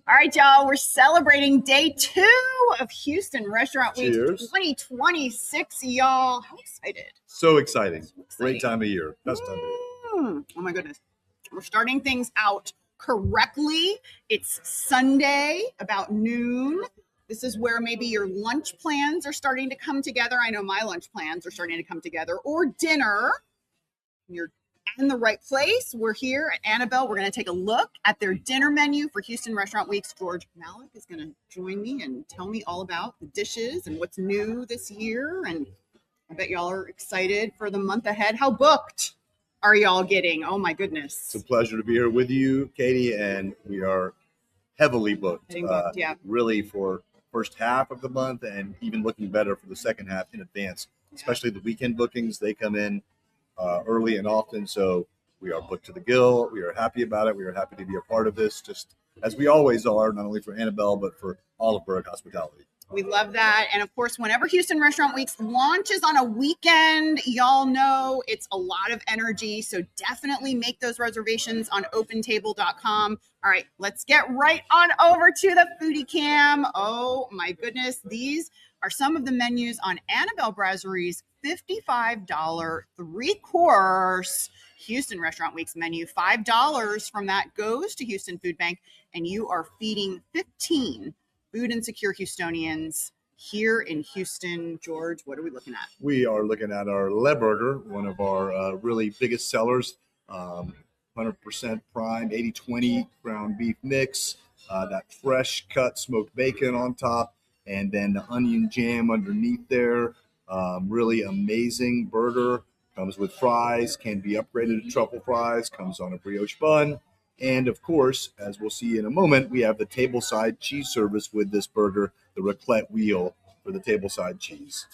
All right, y'all, we're celebrating day 2 of Houston Restaurant Week 2026, y'all. How excited. So exciting. Great time of year. Best time of year. Oh my goodness. We're starting things out correctly. It's Sunday, about noon. This is where maybe your lunch plans are starting to come together. I know my lunch plans are starting to come together. Or dinner. You're in the right place. We're here at Annabelle. We're going to take a look at their dinner menu for Houston Restaurant Weeks. George Malek is going to join me and tell me all about the dishes and what's new this year. And I bet y'all are excited for the month ahead. How booked are y'all getting? Oh my goodness. It's a pleasure to be here with you, Katie, and we are heavily booked. Yeah. Really for first half of the month and even looking better for the second half in advance, especially the weekend bookings. They come in early and often, so we are booked to the gill. We are happy about it. We are happy to be a part of this, just as we always are, not only for Annabelle, but for all of Berg Hospitality. We love that. And of course, whenever Houston Restaurant Weeks launches on a weekend, y'all know it's a lot of energy. So definitely make those reservations on opentable.com. All right, let's get right on over to the foodie cam. Oh my goodness. These are some of the menus on Annabelle Brasserie's $55 3-course Houston Restaurant Weeks menu. $5 from that goes to Houston Food Bank, and you are feeding 15 food insecure Houstonians here in Houston. George, what are we looking at? We are looking at our Le Burger, one of our really biggest sellers. 100% prime, 80-20 ground beef mix, that fresh cut smoked bacon on top, and then the onion jam underneath there. Really amazing burger. Comes with fries, can be upgraded to truffle fries, comes on a brioche bun. And of course, as we'll see in a moment, we have the tableside cheese service with this burger, the raclette wheel for the tableside cheese.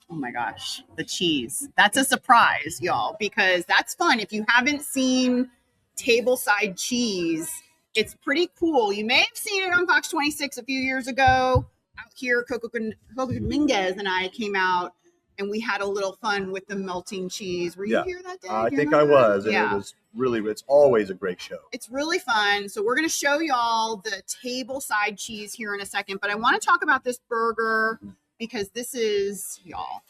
Oh my gosh, the cheese. That's a surprise, y'all, because that's fun. If you haven't seen tableside cheese, it's pretty cool. You may have seen it on Fox 26 a few years ago. Out here, Coco Dominguez and I came out and we had a little fun with the melting cheese. Were you here that day? I think I was. And it was really, it's always a great show. It's really fun. So we're going to show y'all the tableside cheese here in a second. But I want to talk about this burger because this is, y'all,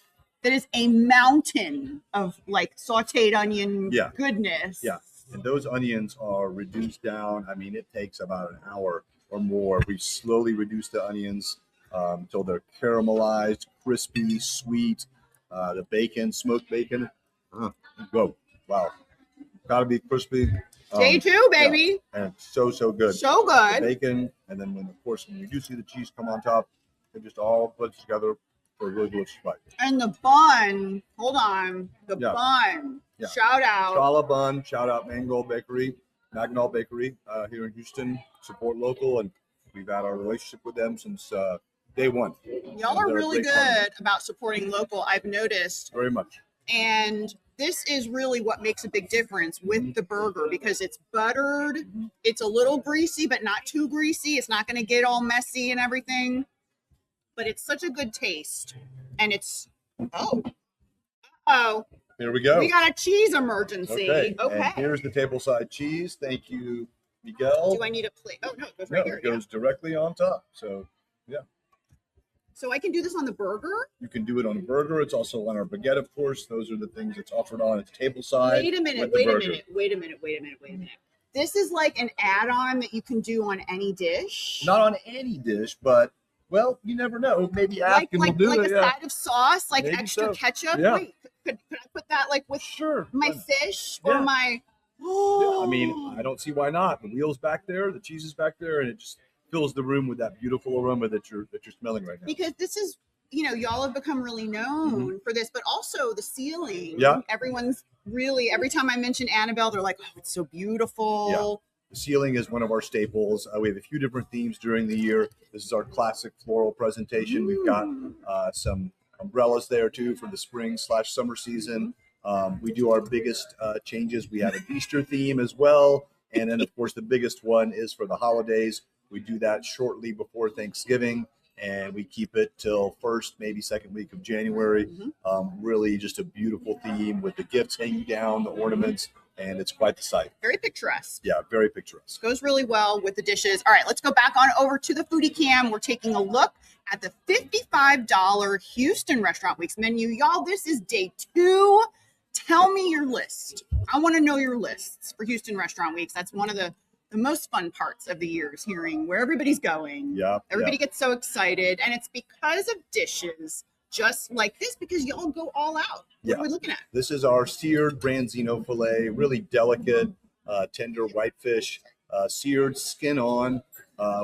that is a mountain of like sauteed onion goodness. Yeah. And those onions are reduced down. I mean, it takes about an hour or more. We slowly reduce the onions until they're caramelized, crispy, sweet. The bacon, smoked bacon. Go. Wow. Gotta be crispy. Day 2, baby. Yeah. And so good. So good. The bacon, and then when you do see the cheese come on top, it just all puts together for a really delicious bite. And the bun, hold on. The bun. Yeah. Shout out. Challah bun. Shout out Magnol Bakery here in Houston. Support local, and we've had our relationship with them since day one. Y'all are really good about supporting local, I've noticed. Very much. And this is really what makes a big difference with the burger because it's buttered. It's a little greasy, but not too greasy. It's not going to get all messy and everything. But it's such a good taste. And it's, Here we go. We got a cheese emergency. Okay. And here's the tableside cheese. Thank you, Miguel. Do I need a plate? Oh, no, it goes right here. It goes directly on top. So, yeah. So I can do this on the burger? You can do it on a burger. It's also on our baguette, of course. Those are the things it's offered on. It's tableside. Wait a minute. This is like an add-on that you can do on any dish? Not on any dish, but, well, you never know. Maybe ask and we'll do it. Like a side of sauce, like maybe extra ketchup? Yeah. Wait, could I put that like with my fish or my... Yeah, I mean, I don't see why not. The wheel's back there, the cheese is back there, and it just fills the room with that beautiful aroma that you're smelling right now. Because this is, y'all have become really known for this, but also the ceiling. Yeah. Everyone's really, every time I mention Annabelle, they're like, oh, it's so beautiful. Yeah. The ceiling is one of our staples. We have a few different themes during the year. This is our classic floral presentation. We've got some umbrellas there too for the spring/summer season. We do our biggest changes. We have an Easter theme as well. And then, of course, the biggest one is for the holidays. We do that shortly before Thanksgiving, and we keep it till first, maybe second week of January. Really just a beautiful theme with the gifts hanging down, the ornaments, and it's quite the sight. Very picturesque. Yeah, very picturesque. Goes really well with the dishes. All right, let's go back on over to the foodie cam. We're taking a look at the $55 Houston Restaurant Weeks menu. Y'all, this is day 2. Tell me your list. I want to know your lists for Houston Restaurant Weeks. That's one of the most fun parts of the year is hearing where everybody's going. Yeah. Everybody gets so excited, and it's because of dishes just like this, because y'all go all out. What are we looking at? This is our seared Branzino filet, really delicate, tender whitefish, seared skin on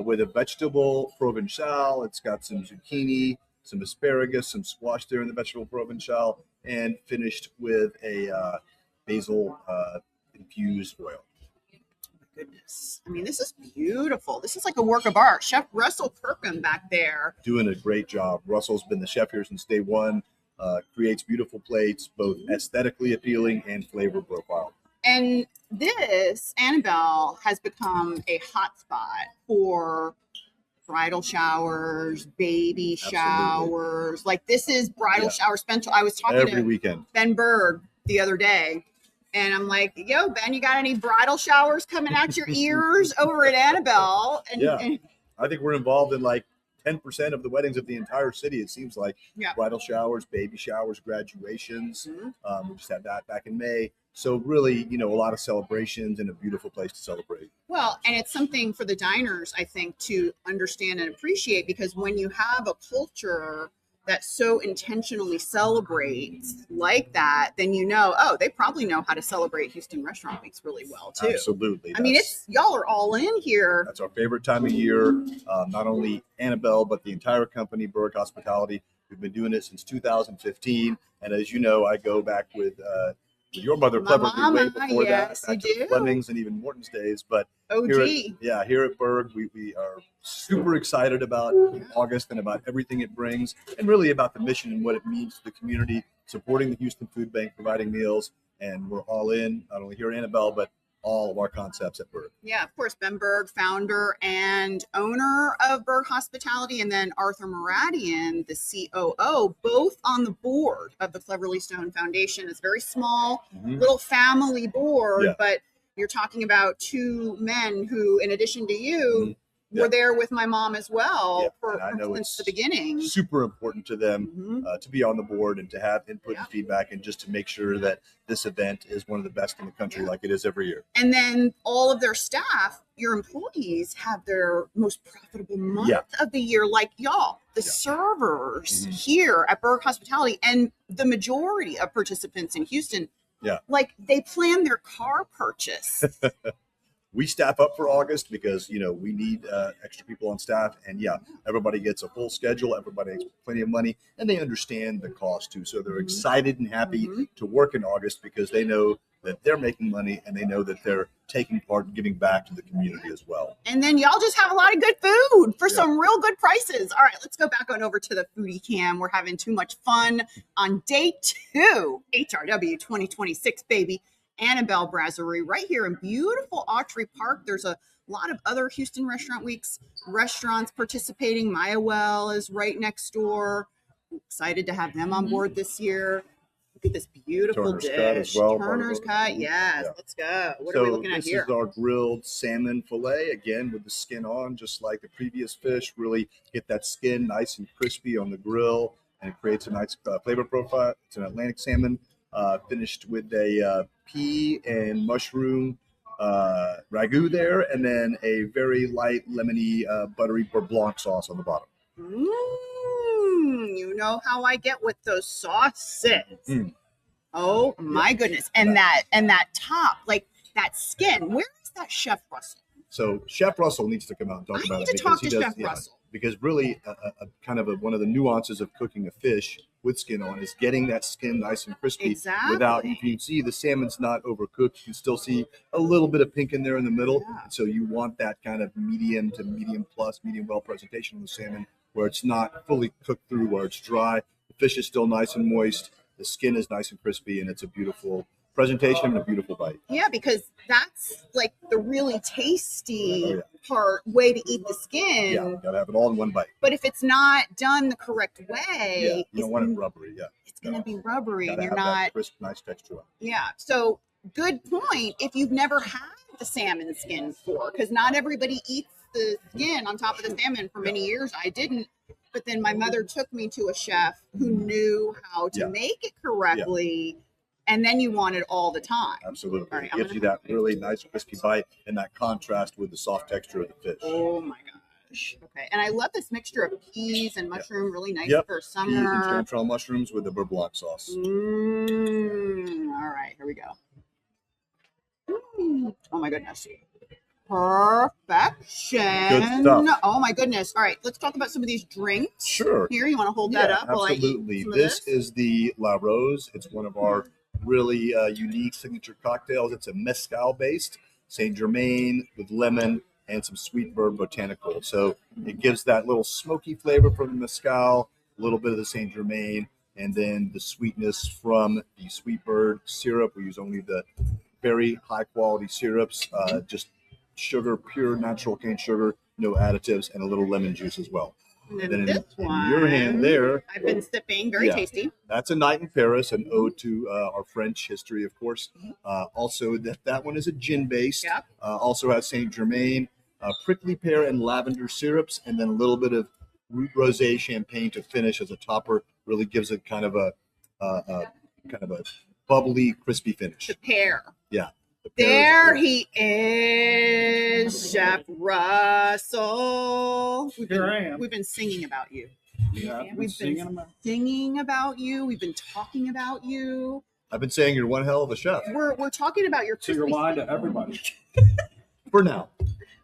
with a vegetable Provençal. It's got some zucchini, some asparagus, some squash there in the vegetable Provençal, and finished with a basil infused oil. Goodness. I mean, this is beautiful. This is like a work of art. Chef Russell Kirkham back there. Doing a great job. Russell's been the chef here since day one. Creates beautiful plates, both aesthetically appealing and flavor profile. And this, Annabelle, has become a hotspot for bridal showers, baby showers. Like this is bridal shower special. I was talking every weekend. Ben Berg the other day. And I'm like, yo, Ben, you got any bridal showers coming out your ears over at Annabelle? And, and I think we're involved in like 10% of the weddings of the entire city, it seems like. Bridal showers, baby showers, graduations. We just had that back in May. So really, a lot of celebrations and a beautiful place to celebrate. Well, and it's something for the diners, I think, to understand and appreciate, because when you have a culture that so intentionally celebrates like that, then they probably know how to celebrate Houston Restaurant Weeks really well too. Absolutely. I mean, y'all are all in here. That's our favorite time of year. Not only Annabelle, but the entire company, Berg Hospitality. We've been doing it since 2015, and as you know, I go back with your mother, Clever, way before that, back to Fleming's and even Morton's days. But here at Berg, we are super excited about August and about everything it brings, and really about the mission and what it means to the community, supporting the Houston Food Bank, providing meals, and we're all in, not only here at Annabelle, but all of our concepts at Berg. Yeah, of course, Ben Berg, founder and owner of Berg Hospitality, and then Arthur Maradian, the COO, both on the board of the Cleverly Stone Foundation. It's a very small, little family board, but you're talking about two men who, in addition to you, were there with my mom as well since the beginning. Super important to them to be on the board and to have input and feedback, and just to make sure that this event is one of the best in the country, like it is every year. And then all of their staff, your employees, have their most profitable month of the year, like y'all, the servers here at Berg Hospitality, and the majority of participants in Houston. Like they plan their car purchase. We staff up for August because, we need extra people on staff, and everybody gets a full schedule. Everybody has plenty of money, and they understand the cost too. So they're excited and happy to work in August because they know that they're making money, and they know that they're taking part and giving back to the community as well. And then y'all just have a lot of good food for some real good prices. All right, let's go back on over to the foodie cam. We're having too much fun on day 2, HRW 2026, baby. Annabelle Brasserie right here in beautiful Autry Park. There's a lot of other Houston Restaurant Weeks restaurants participating. Maya Well is right next door. I'm excited to have them on board this year. Look at this beautiful Turner's dish. Cut as well. Turner's Cut, yes. Let's go. What are we looking at here? This is our grilled salmon fillet, again with the skin on, just like the previous fish. Really get that skin nice and crispy on the grill, and it creates a nice flavor profile. It's an Atlantic salmon. Finished with a pea and mushroom ragu there, and then a very light, lemony, buttery beurre blanc sauce on the bottom. You know how I get with those sauces. Oh my goodness. And that top, like that skin. Where is that Chef Russell? So Chef Russell needs to come out and talk about it. I need to talk to Chef Russell. Because really, one of the nuances of cooking a fish with skin on is getting that skin nice and crispy without, you can see the salmon's not overcooked. You can still see a little bit of pink in there in the middle. So you want that kind of medium to medium plus, medium well presentation of the salmon, where it's not fully cooked through, where it's dry. The fish is still nice and moist. The skin is nice and crispy, and it's a beautiful presentation and a beautiful bite. Yeah, because that's like the really tasty way to eat the skin. Yeah, gotta have it all in one bite. But if it's not done the correct way, you don't want it rubbery. It's gonna be rubbery, and you're have not that crisp, nice texture. Yeah. So good point if you've never had the salmon skin before, because not everybody eats the skin on top of the salmon. For many years, I didn't. But then my mother took me to a chef who knew how to make it correctly. And then you want it all the time. Absolutely. All right, It gives you that really nice crispy bite and that contrast with the soft texture of the fish. Oh my gosh. Okay. And I love this mixture of peas and mushroom, really nice for summer. Peas and chanterelle mushrooms with the beurre blanc sauce. All right, here we go. Oh my goodness. Perfection. Good stuff. Oh my goodness. All right, let's talk about some of these drinks. Sure. Here, you want to hold that up while I eat absolutely. some of This is the La Rose. It's one of our really unique signature cocktails. It's a mezcal based, Saint Germain with lemon and some sweet bird botanical. So it gives that little smoky flavor from the mezcal, a little bit of the Saint Germain, and then the sweetness from the sweet bird syrup. We use only the very high quality syrups, just sugar, pure natural cane sugar, no additives, and a little lemon juice as well. And then this one, in your hand there, I've been sipping, very tasty. That's A Night in Paris, an ode to our French history, of course. Also, that one is a gin based. Yep. Also has Saint Germain, prickly pear and lavender syrups, and then a little bit of root rosé champagne to finish as a topper. Really gives it kind of a bubbly, crispy finish. The pear. Yeah. There he is, Chef Russell. Here I am. We've been singing about you. Yeah, We've been singing about you. We've been talking about you. I've been saying you're one hell of a chef. We're talking about your So crispy you're lying skin. to everybody. For now.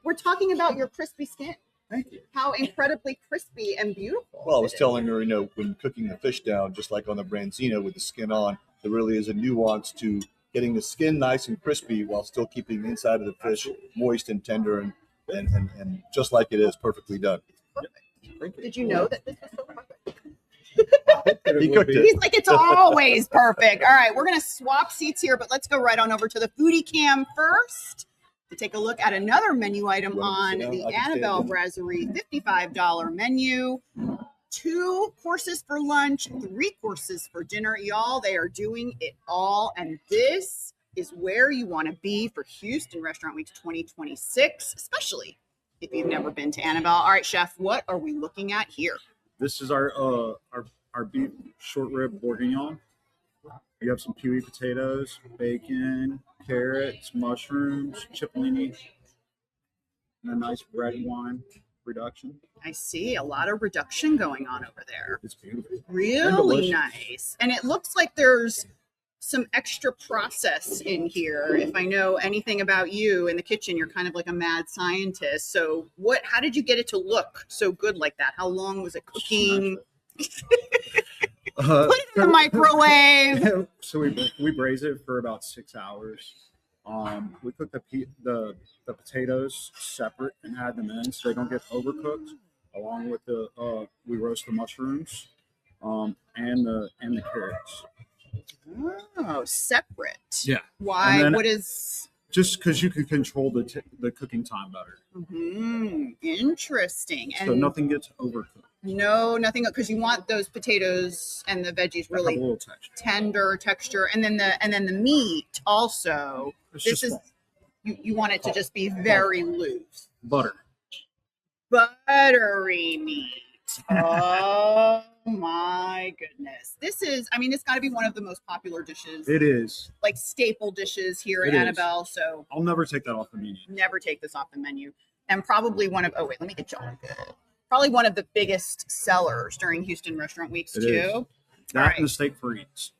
We're talking about your crispy skin. Thank you. How incredibly crispy and beautiful. Well, I was telling her, when cooking the fish down, just like on the Branzino with the skin on, there really is a nuance to getting the skin nice and crispy while still keeping the inside of the fish moist and tender and just like it is, perfectly done. Did you know that this was so perfect? He cooked it. He's like, it's always perfect. All right, we're going to swap seats here, but let's go right on over to the foodie cam first to take a look at another menu item on the Annabelle Brasserie $55 menu. 2 courses for lunch, 3 courses for dinner. Y'all, they are doing it all. And this is where you want to be for Houston Restaurant Week 2026, especially if you've never been to Annabelle. All right, Chef, what are we looking at here? This is our beef short rib bourguignon. We have some kiwi potatoes, bacon, carrots, mushrooms, cipollini, and a nice red wine reduction. I see a lot of reduction going on over there. It's beautiful. Really nice. And it looks like there's some extra process in here. If I know anything about you in the kitchen, you're kind of like a mad scientist. So how did you get it to look so good like that? How long was it cooking? Put it in the microwave. So we braise it for about 6 hours. We cook the potatoes separate and add them in so they don't get overcooked. Along with we roast the mushrooms, and the carrots. Oh, separate. Yeah. Why? Then, what is? Just because you can control the cooking time better. Interesting. So nothing gets overcooked. No, nothing, because you want those potatoes and the veggies really a little tender texture, and then the meat also. This is you want it to just be very loose. Buttery meat. Oh my goodness. It's got to be one of the most popular dishes. It is. Like staple dishes here at Annabelle. So I'll never take that off the menu. Never take this off the menu. And probably let me get y'all good. Probably one of the biggest sellers during Houston Restaurant Weeks too. That and the steak frites.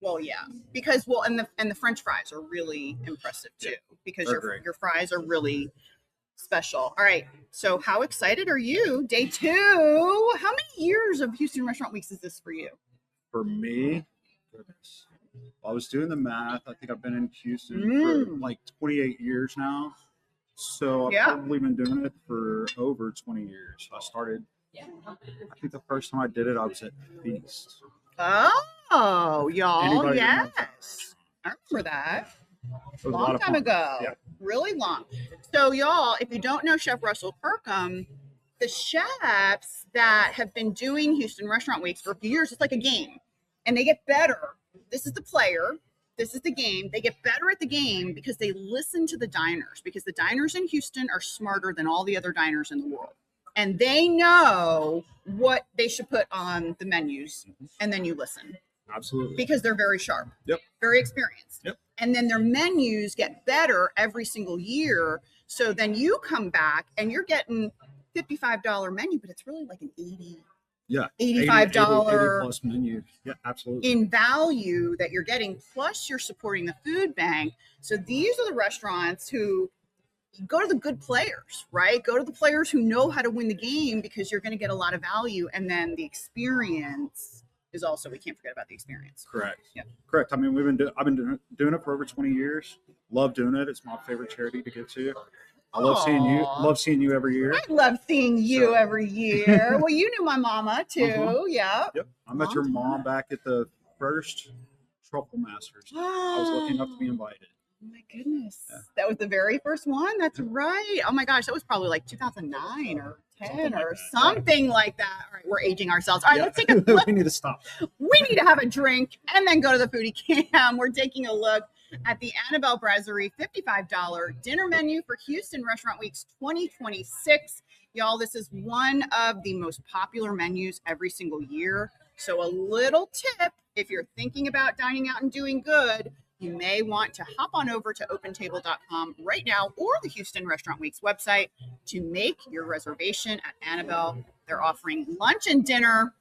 Well, yeah, because and the French fries are really impressive too, because your fries are really special. All right, so how excited are you? Day 2. How many years of Houston Restaurant Weeks is this for you? For me, goodness, I was doing the math. I think I've been in Houston for like 28 years now. So I've probably been doing it for over 20 years. I started, I think the first time I did it, I was at Feast. Oh, y'all, yes. I remember that. Long time ago. Yeah. Really long. So, y'all, if you don't know Chef Russell Kirkham, the chefs that have been doing Houston Restaurant Weeks for a few years, it's like a game. And they get better. This is the player. This is the game. They get better at the game because they listen to the diners, because the diners in Houston are smarter than all the other diners in the world. And they know what they should put on the menus, and then you listen. Absolutely. Because they're very sharp. Yep. Very experienced. Yep. And then their menus get better every single year. So then you come back and you're getting $55 menu, but it's really like an $85 plus menu. Yeah, absolutely. in value that you're getting, plus you're supporting the food bank. So these are the restaurants who go to the good players, right? Go to the players who know how to win the game, because you're going to get a lot of value. And then the experience is also, we can't forget about the experience. Correct. Yeah. Correct. I mean, I've been doing it for over 20 years. Love doing it. It's my favorite charity to get to. I love seeing you. Love seeing you every year. I love seeing you every year. Well, you knew my mama too. Yeah. Yep. I met your mom back at the first Truffle Masters. I was lucky enough to be invited. Oh my goodness. Yeah. That was the very first one. That's right. Oh my gosh. That was probably like 2009 or 10 or something like that. All right. We're aging ourselves. All right. Let's take a look. We need to stop. We need to have a drink and then go to the foodie cam. We're taking a look at the Annabelle Brasserie $55 dinner menu for Houston Restaurant Weeks 2026. Y'all, this is one of the most popular menus every single year. So a little tip, if you're thinking about dining out and doing good, you may want to hop on over to opentable.com right now, or the Houston Restaurant Weeks website, to make your reservation at Annabelle. They're offering lunch and dinner.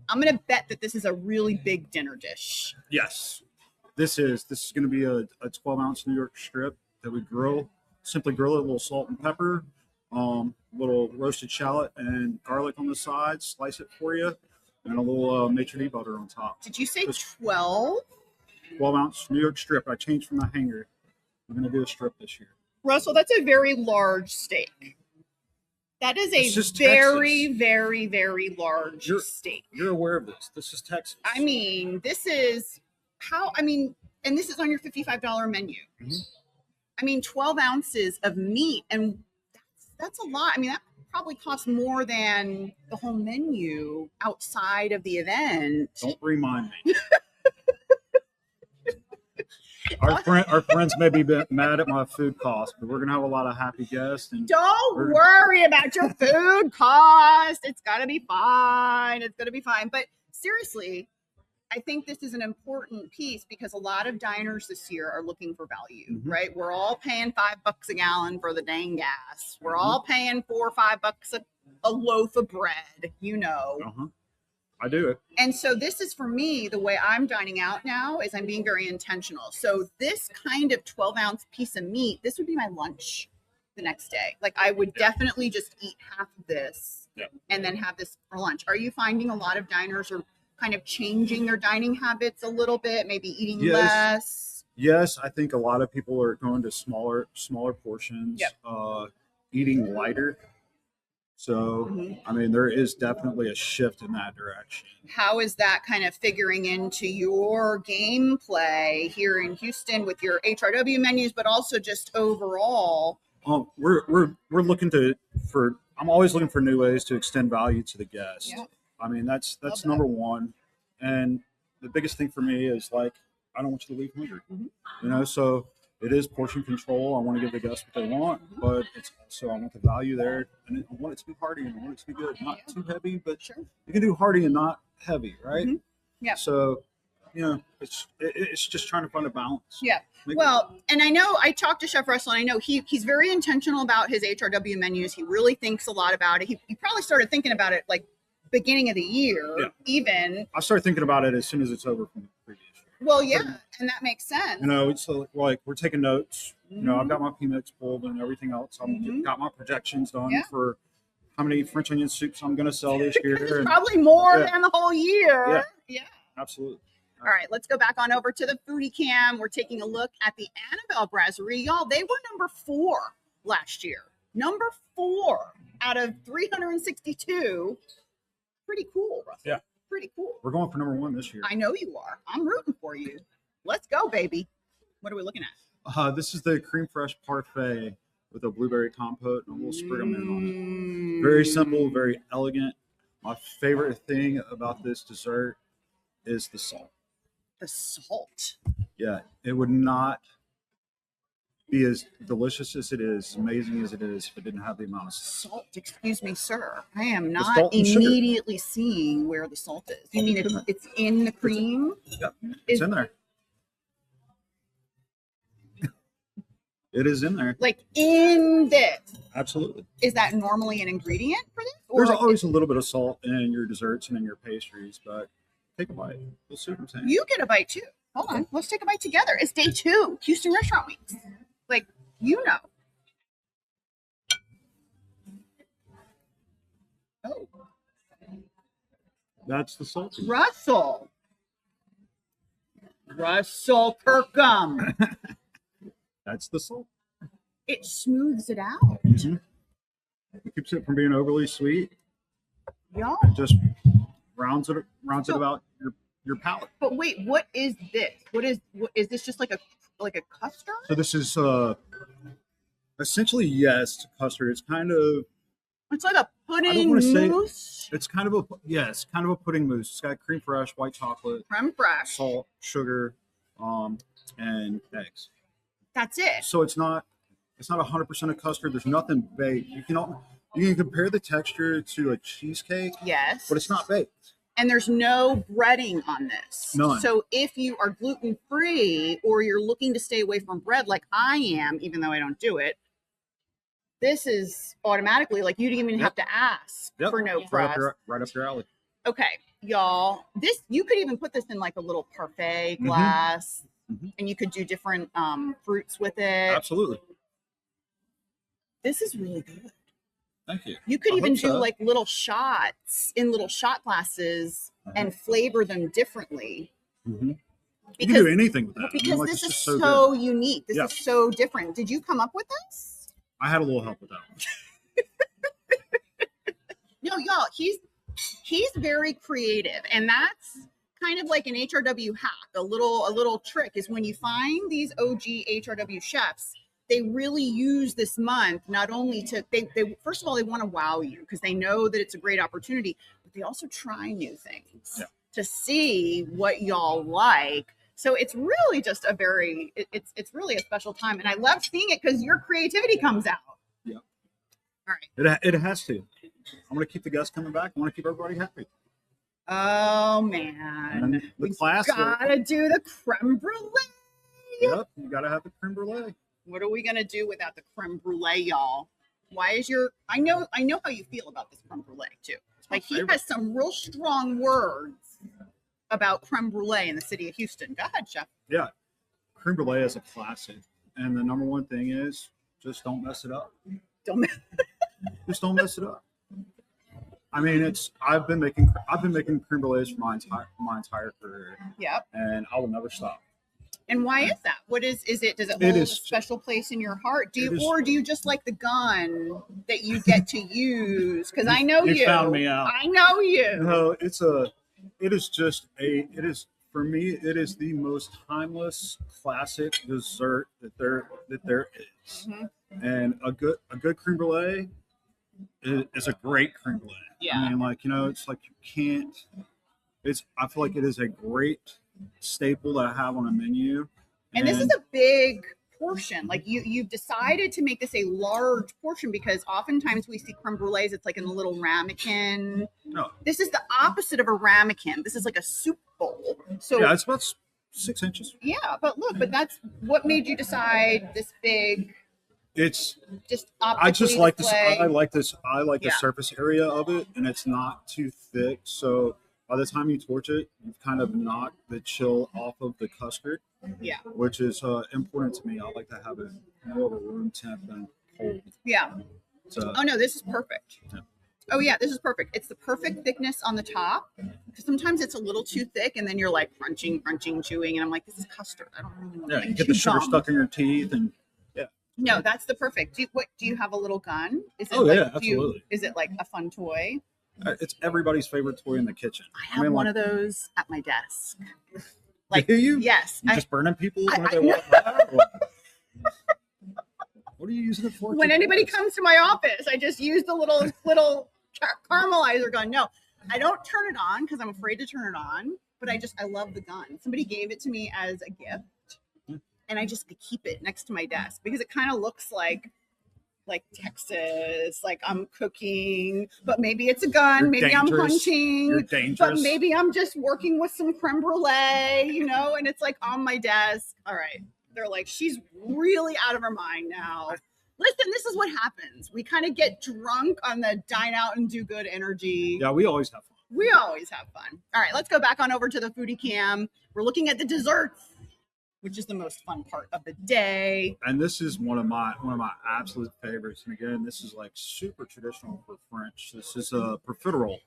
I'm going to bet that this is a really big dinner dish. Yes. This is going to be a 12-ounce New York strip that we simply grill it, a little salt and pepper, little roasted shallot and garlic on the side, slice it for you, and a little maitre d' butter on top. Did you say 12? 12-ounce New York strip. I changed from the hanger. We're going to do a strip this year. Russell, that's a very large steak. That is a very, very, very large steak. You're aware of this. This is Texas. I mean, this is and this is on your $55 menu. Mm-hmm. I mean, 12 ounces of meat, and that's a lot. I mean, that probably costs more than the whole menu outside of the event. Don't remind me. Our friends may be mad at my food cost, but we're going to have a lot of happy guests. And don't worry about your food cost. It's going to be fine. It's going to be fine. But seriously, I think this is an important piece, because a lot of diners this year are looking for value, right? We're all paying $5 a gallon for the dang gas. We're all paying $4 or $5 a loaf of bread, I do it. And so this is, for me, the way I'm dining out now is I'm being very intentional. So this kind of 12-ounce piece of meat, this would be my lunch the next day. Like, I would definitely just eat half of this and then have this for lunch. Are you finding a lot of diners are kind of changing their dining habits a little bit, maybe eating less? Yes, I think a lot of people are going to smaller portions, eating lighter. So, I mean, there is definitely a shift in that direction. How is that kind of figuring into your gameplay here in Houston with your HRW menus, but also just overall? We're looking I'm always looking for new ways to extend value to the guest. Yeah. I mean, that's number one. And the biggest thing for me is, like, I don't want you to leave hungry, so it is portion control. I want to give the guests what they want, but it's also, I want the value there, and I want it to be hearty, and I want it to be good, not too heavy, but you can do hearty and not heavy, right? Yeah. So, it's just trying to find a balance. Yeah. Well, and I know I talked to Chef Russell, and I know he's very intentional about his HRW menus. He really thinks a lot about it. He probably started thinking about it like beginning of the year, even. I started thinking about it as soon as it's over from the previous year. Well, and that makes sense. So like we're taking notes. I've got my PMix pulled and everything else. I've got my projections done for how many French onion soups I'm going to sell this year. Probably more than the whole year. Yeah. Absolutely. All right, let's go back on over to the foodie cam. We're taking a look at the Annabelle Brasserie. Y'all, they were number 4 last year. Number 4 out of 362. Pretty cool, Russell. Yeah. Pretty cool. We're going for number 1 this year. I know you are. I'm rooting for you. Let's go, baby. What are we looking at? This is the cream fresh parfait with a blueberry compote and a little sprig of mint on it. Very simple, very elegant. My favorite thing about this dessert is the salt. The salt. Yeah, it would not be as delicious as it is, amazing as it is, if it didn't have the amount of salt. Salt, excuse me, sir. I am not salt and sugar. immediately seeing where the salt is. You mean it's in the cream? Yep, it's in there. It is in there. Like in this. Absolutely. Is that normally an ingredient for this? There's always a little bit of salt in your desserts and in your pastries, but take a bite. We'll see what I'm saying. You get a bite too. Hold on. Let's take a bite together. It's day 2, Houston Restaurant Weeks. Like, you know. Oh. That's the salt. Russell Kirkham. That's the salt. It smooths it out. Mm-hmm. It keeps it from being overly sweet. Y'all. It just rounds it about your palate. But wait, what is this? What is this? Just like a custard? So this is essentially, yes, custard. It's kind of. It's like a pudding I don't want to mousse. say it's kind of a kind of a pudding mousse. It's got creme fraiche, white chocolate, Creme fraiche, salt, sugar, and eggs. That's it. So it's not 100% of custard. There's nothing baked. You can compare the texture to a cheesecake. Yes, but it's not baked. And there's no breading on this. None. So if you are gluten-free or you're looking to stay away from bread like I am, even though I don't do it, this is automatically like you didn't even have to ask for no crust. Right up your alley. Okay, y'all. This you could even put this in like a little parfait glass, and you could do different fruits with it. Absolutely. This is really good. Thank you. You could even do like little shots in little shot glasses and flavor them differently. Mm-hmm. You can do anything with that. Because this is so unique. This is so different. Did you come up with this? I had a little help with that one. No, y'all, he's very creative, and that's kind of like an HRW hack. A little trick is when you find these OG HRW chefs, they really use this month not only to they first of all, they want to wow you because they know that it's a great opportunity, but they also try new things to see what y'all like. So it's really just it's really a special time, and I love seeing it because your creativity comes out. Yeah. All right. It has to. I'm going to keep the guests coming back. I want to keep everybody happy. Oh man, we gotta do the creme brulee. Yep, you gotta have the creme brulee. What are we gonna do without the creme brulee, y'all? Why is I know how you feel about this creme brulee too. Like he has some real strong words about creme brulee in the city of Houston. Go ahead, chef. Yeah, creme brulee is a classic, and the number one thing is just don't mess it up. Just don't mess it up. I mean, I've been making creme brulees for my entire career. Yep. And I will never stop. And why is that? What is it? Does it hold a special place in your heart? Do you just like the gun that you get to use? Because I know you found me out. I know you. No, it is for me. It is the most timeless classic dessert that there is. Mm-hmm. And a good creme brulee is a great creme brulee. Yeah. I mean, like, it's like you can't. I feel like it is a great staple to have on a menu. And this is a big portion. Like you've decided to make this a large portion because oftentimes we see creme brulees, it's like in a little ramekin. No. This is the opposite of a ramekin. This is like a soup bowl. So yeah, it's about 6 inches. Yeah, but that's what made you decide this big. It's just I just like this. I like this. I like the surface area of it, and it's not too thick. So by the time you torch it, you've kind of knocked the chill off of the custard. Yeah, which is important to me. I like to have it more of a room temp than cold. Yeah. So, oh no, this is perfect. Yeah. Oh yeah, this is perfect. It's the perfect thickness on the top. Because sometimes it's a little too thick, and then you're like crunching, chewing, and I'm like, this is custard. I don't really want to. You get the sugar stuck in your teeth, and no, that's the perfect. Do you have a little gun? Is it absolutely. Is it like a fun toy? It's everybody's favorite toy in the kitchen. I have one of those at my desk. Like, do you? Yes. You just burning people when they walk by? What are you using it for? When anybody comes to my office, I just use the little caramelizer gun. No, I don't turn it on because I'm afraid to turn it on. But I love the gun. Somebody gave it to me as a gift. and I keep it next to my desk because it kind of looks like Texas, like I'm cooking, but maybe it's a gun, You're maybe dangerous. I'm hunting, You're dangerous. but maybe I'm just working with some creme brulee, you know, and it's like on my desk. All right. They're like, she's really out of her mind now. Listen, this is what happens. We kind of get drunk on the dine out and do good energy. Yeah, we always have fun. We always have fun. All right, let's go back on over to the foodie cam. We're looking at the desserts, which is the most fun part of the day. And this is one of my absolute favorites. And again, this is like super traditional for French. This is a profiterole.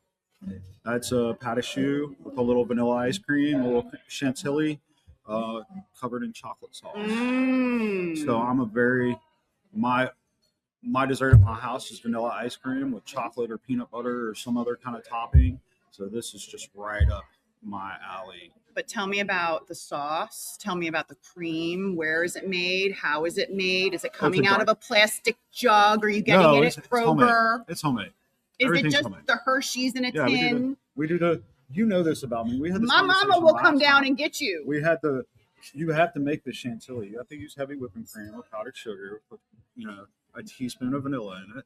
That's a pâte à choux with a little vanilla ice cream, a little chantilly, covered in chocolate sauce. So my dessert at my house is vanilla ice cream with chocolate or peanut butter or some other kind of topping. So this is just right up my alley. But tell me about the sauce. Tell me about the cream. Where is it made? How is it made? Is it coming out of a plastic jug? Are you getting it at Kroger? It's homemade. Is it just homemade. The Hershey's in a tin? We do the. You know this about me. We had this. My mama will come down and get you. You have to make the chantilly. You have to use heavy whipping cream or powdered sugar with, a teaspoon of vanilla in it,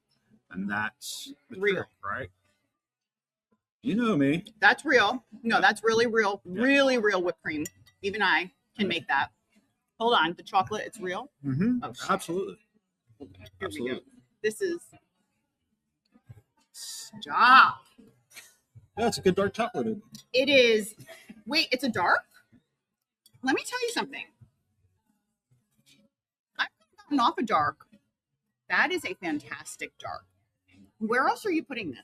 and that's the real, trick, right? You know me. That's real. No, that's really real. Yeah. Really real whipped cream. Even I can make that. Hold on, the chocolate, it's real? Mm-hmm. Oh, absolutely. Okay, here we go. This is stop. Yeah, it's a good dark chocolate. It is. Wait, it's a dark? Let me tell you something. I've gotten off a dark. That is a fantastic dark. Where else are you putting this?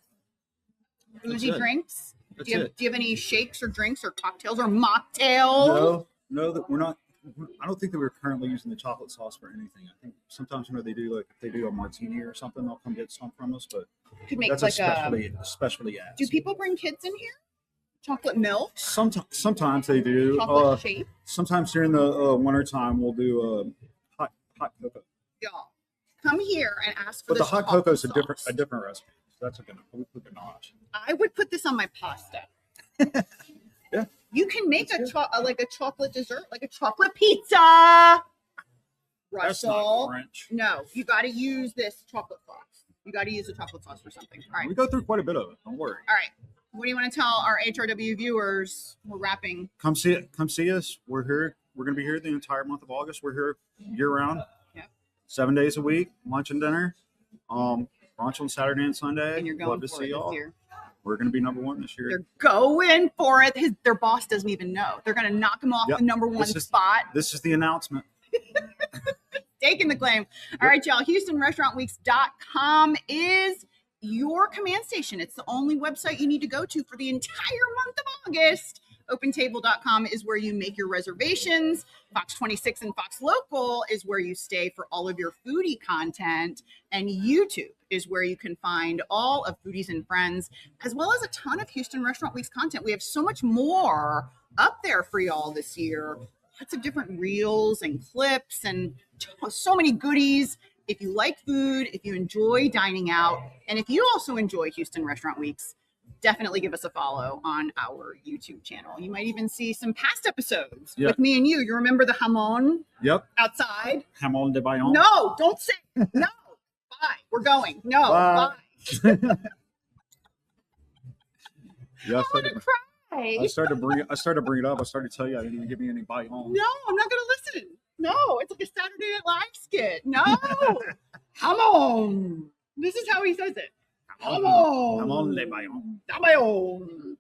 Boozy drinks? Do you have any shakes or drinks or cocktails or mocktails? No, that we're not. I don't think that we're currently using the chocolate sauce for anything. I think sometimes they do, like if they do a martini or something, they'll come get some from us. But could make that's like a specialty. Do people bring kids in here? Chocolate milk? Sometimes they do. Chocolate shape? Sometimes during the winter time, we'll do hot cocoa. Y'all, come here and ask for this. But the hot cocoa is a different recipe. So that's a good notch. I would put this on my pasta. Yeah. You can make a chocolate dessert, like a chocolate pizza. Russell. That's not French. No, you got to use this chocolate sauce. You got to use the chocolate sauce for something. All right. We go through quite a bit of it. Don't worry. All right. What do you want to tell our HRW viewers? We're wrapping. Come see us. We're here. We're going to be here the entire month of August. We're here year round. Yeah. 7 days a week, lunch and dinner. Brunch on Saturday and Sunday. And you're going Love to see y'all. We're going to be number one this year. They're going for it. Their boss doesn't even know. They're going to knock him off the number one spot. This is the announcement. Taking the claim. All right, y'all. HoustonRestaurantWeeks.com is your command station. It's the only website you need to go to for the entire month of August. OpenTable.com is where you make your reservations. Fox 26 and Fox Local is where you stay for all of your foodie content. And YouTube is where you can find all of Foodies and Friends, as well as a ton of Houston Restaurant Weeks content. We have so much more up there for y'all this year. Lots of different reels and clips and so many goodies. If you like food, if you enjoy dining out, and if you also enjoy Houston Restaurant Weeks, definitely give us a follow on our YouTube channel. You might even see some past episodes with me and you. You remember the jamon? Yep. Outside? Jamon de Bayonne? No, don't say no. Bye. We're going. No, bye. Yeah, I'm going to cry. I started to bring it up. I started to tell you I didn't even give me any Bayonne. No, I'm not going to listen. No, it's like a Saturday Night Live skit. No. Jamon. This is how he says it. Jamon. Jamon de Bayonne. Jamon.